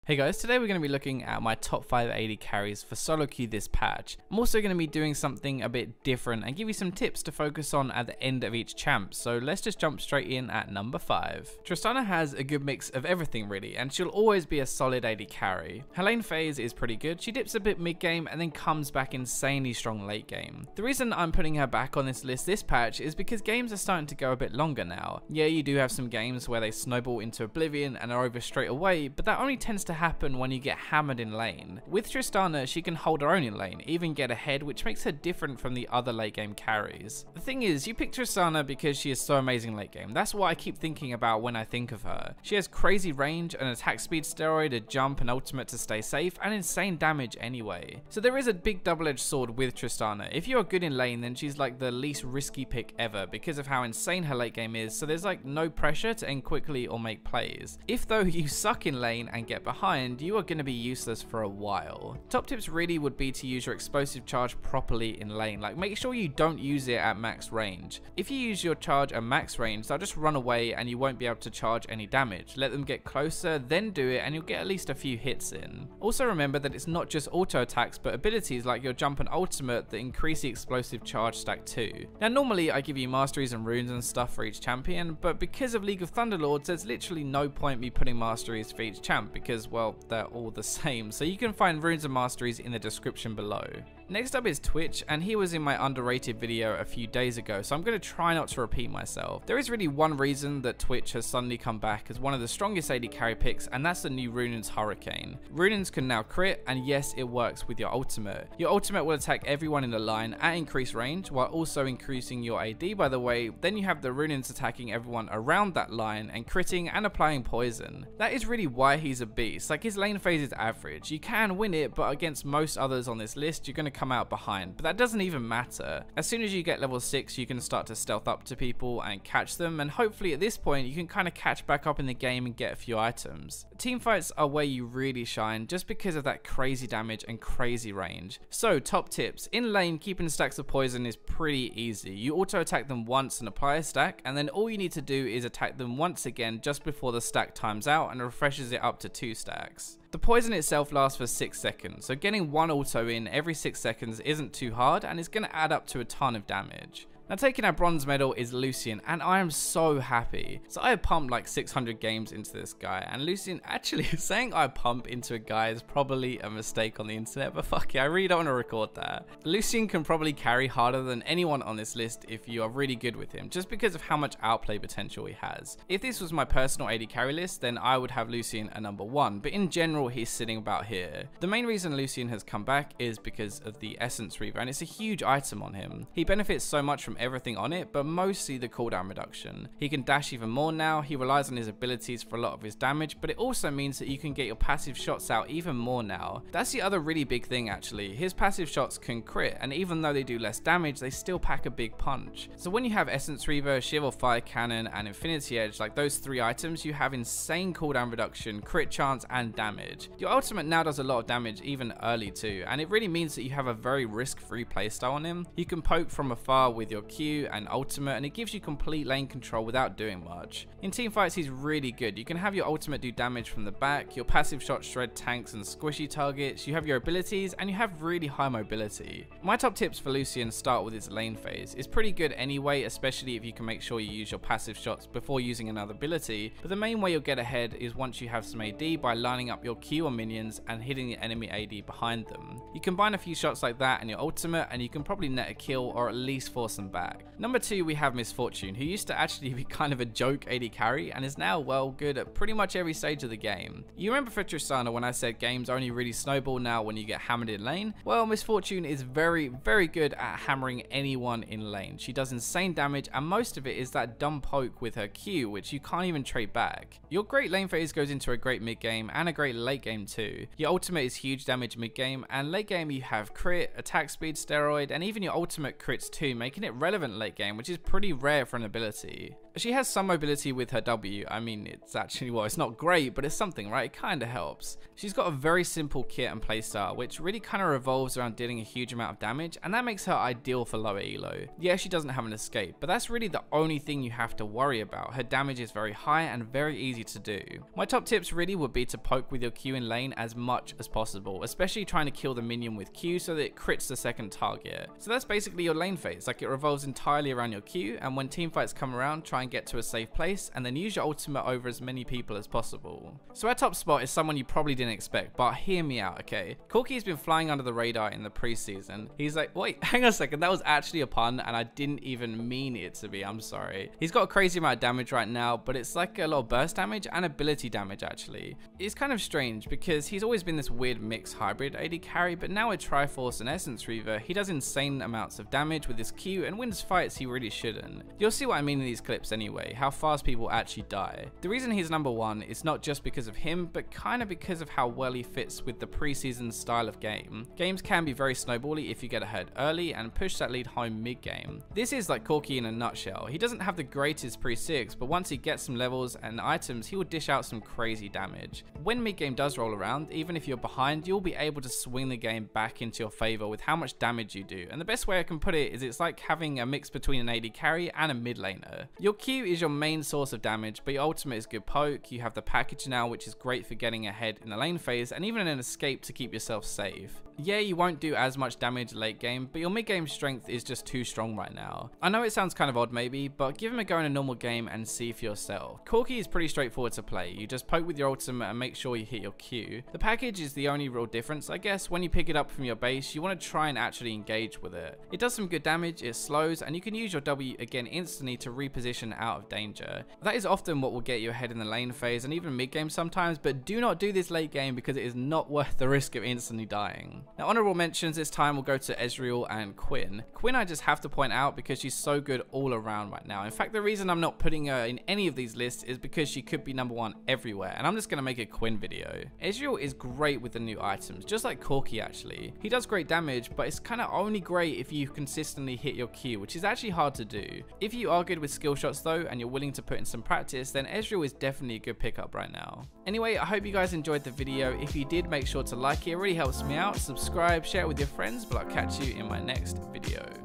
Hey guys, today we're going to be looking at my top 5 AD carries for solo queue this patch. I'm also going to be doing something a bit different and give you some tips to focus on at the end of each champ, so let's just jump straight in at number 5. Tristana has a good mix of everything really, and she'll always be a solid AD carry. Her lane phase is pretty good, she dips a bit mid game and then comes back insanely strong late game. The reason I'm putting her back on this list this patch is because games are starting to go a bit longer now. Yeah, you do have some games where they snowball into oblivion and are over straight away, but that only tends to happen when you get hammered in lane. With Tristana, she can hold her own in lane, even get ahead, which makes her different from the other late game carries. The thing is, you pick Tristana because she is so amazing late game. That's what I keep thinking about when I think of her. She has crazy range, an attack speed steroid, a jump, an ultimate to stay safe, and insane damage anyway. So there is a big double-edged sword with Tristana. If you are good in lane, then she's like the least risky pick ever because of how insane her late game is, so there's like no pressure to end quickly or make plays. If though you suck in lane and get behind, you are going to be useless for a while. Top tips really would be to use your explosive charge properly in lane. Like, make sure you don't use it at max range. If you use your charge at max range, they'll just run away and you won't be able to charge any damage. Let them get closer, then do it, and you'll get at least a few hits in. Also remember that it's not just auto attacks, but abilities like your jump and ultimate that increase the explosive charge stack too. Now normally I give you masteries and runes and stuff for each champion, but because of League of Thunderlords, there's literally no point me putting masteries for each champ because, well, they're all the same, so you can find runes and masteries in the description below. Next up is Twitch, and he was in my underrated video a few days ago, so I'm going to try not to repeat myself. There is really one reason that Twitch has suddenly come back as one of the strongest AD carry picks, and that's the new Runaan's Hurricane. Runaan's can now crit, and yes, it works with your ultimate. Your ultimate will attack everyone in the line at increased range, while also increasing your AD by the way. Then you have the Runaan's attacking everyone around that line and critting and applying poison. That is really why he's a beast. Like, his lane phase is average. You can win it, but against most others on this list, you're going to come out behind, but that doesn't even matter. As soon as you get level 6, you can start to stealth up to people and catch them, and hopefully at this point you can kind of catch back up in the game and get a few items. Team fights are where you really shine just because of that crazy damage and crazy range. So top tips: in lane, keeping stacks of poison is pretty easy. You auto attack them once and apply a stack, and then all you need to do is attack them once again just before the stack times out and refreshes it up to 2 stacks. The poison itself lasts for 6 seconds, so getting one auto in every 6 seconds isn't too hard and it's going to add up to a ton of damage. Now taking our bronze medal is Lucian, and I am so happy. So I pumped like 600 games into this guy, and Lucian, actually saying I pump into a guy is probably a mistake on the internet, but fuck it, I really don't want to record that. Lucian can probably carry harder than anyone on this list if you are really good with him, just because of how much outplay potential he has. If this was my personal AD carry list, then I would have Lucian at number 1, but in general he's sitting about here. The main reason Lucian has come back is because of the Essence Reaver, and it's a huge item on him. He benefits so much from everything on it, but mostly the cooldown reduction. He can dash even more now, he relies on his abilities for a lot of his damage, but it also means that you can get your passive shots out even more now. That's the other really big thing actually. His passive shots can crit, and even though they do less damage, they still pack a big punch. So when you have Essence Reaver, Shield of Fire Cannon, and Infinity Edge, like those 3 items, you have insane cooldown reduction, crit chance, and damage. Your ultimate now does a lot of damage even early too, and it really means that you have a very risk-free playstyle on him. You can poke from afar with your Q and ultimate, and it gives you complete lane control without doing much. In team fights he's really good. You can have your ultimate do damage from the back, your passive shot shred tanks and squishy targets, you have your abilities, and you have really high mobility. My top tips for Lucian start with his lane phase. It's pretty good anyway, especially if you can make sure you use your passive shots before using another ability, but the main way you'll get ahead is once you have some AD by lining up your Q on minions and hitting the enemy AD behind them. You combine a few shots like that and your ultimate, and you can probably net a kill or at least force them back. Number 2, we have Misfortune, who used to actually be kind of a joke AD carry and is now, well, good at pretty much every stage of the game. You remember for Tristana when I said games only really snowball now when you get hammered in lane? Well, Misfortune is very, very good at hammering anyone in lane. She does insane damage, and most of it is that dumb poke with her Q, which you can't even trade back. Your great lane phase goes into a great mid game and a great late game too. Your ultimate is huge damage mid game, and late game you have crit, attack speed steroid, and even your ultimate crits too, making it relevant late game, which is pretty rare for an ability. She has some mobility with her W. I mean, it's actually, well, it's not great, but it's something, right? It kind of helps. She's got a very simple kit and playstyle, which really kind of revolves around dealing a huge amount of damage, and that makes her ideal for lower elo. Yeah, she doesn't have an escape, but that's really the only thing you have to worry about. Her damage is very high and very easy to do. My top tips really would be to poke with your Q in lane as much as possible, especially trying to kill the minion with Q so that it crits the second target. So that's basically your lane phase, like it revolves entirely around your Q, and when team fights come around, try and get to a safe place, and then use your ultimate over as many people as possible. So our top spot is someone you probably didn't expect, but hear me out, okay? Corki's been flying under the radar in the preseason. He's like, wait, hang on a second, that was actually a pun, and I didn't even mean it to be, I'm sorry. He's got a crazy amount of damage right now, but it's like a lot of burst damage and ability damage actually. It's kind of strange because he's always been this weird mixed hybrid AD carry, but now with Triforce and Essence Reaver, he does insane amounts of damage with his Q and wins fights he really shouldn't. You'll see what I mean in these clips anyway, how fast people actually die. The reason he's number one is not just because of him, but kind of because of how well he fits with the preseason style of game. Games can be very snowbally if you get ahead early and push that lead home mid-game. This is like Corki in a nutshell. He doesn't have the greatest pre-6, but once he gets some levels and items, he will dish out some crazy damage. When mid-game does roll around, even if you're behind, you'll be able to swing the game back into your favor with how much damage you do. And the best way I can put it is it's like having a mix between an AD carry and a mid laner. Your Q is your main source of damage, but your ultimate is good poke. You have the package now, which is great for getting ahead in the lane phase, and even an escape to keep yourself safe. Yeah, you won't do as much damage late game, but your mid game strength is just too strong right now. I know it sounds kind of odd maybe, but give him a go in a normal game and see for yourself. Corki is pretty straightforward to play. You just poke with your ultimate and make sure you hit your Q. The package is the only real difference, I guess. When you pick it up from your base, you want to try and actually engage with it. It does some good damage, it slows, and you can use your W again instantly to reposition out of danger. That is often what will get you ahead in the lane phase and even mid game sometimes, but do not do this late game because it is not worth the risk of instantly dying. Now, honorable mentions this time will go to Ezreal and Quinn. Quinn I just have to point out because she's so good all around right now. In fact, the reason I'm not putting her in any of these lists is because she could be number one everywhere, and I'm just going to make a Quinn video. Ezreal is great with the new items, just like Corki actually. He does great damage, but it's kind of only great if you consistently hit your Q, which is actually hard to do. If you are good with skill shots though, and you're willing to put in some practice, then Ezreal is definitely a good pickup right now. Anyway, I hope you guys enjoyed the video. If you did, make sure to like it really helps me out. Subscribe, share it with your friends, but I'll catch you in my next video.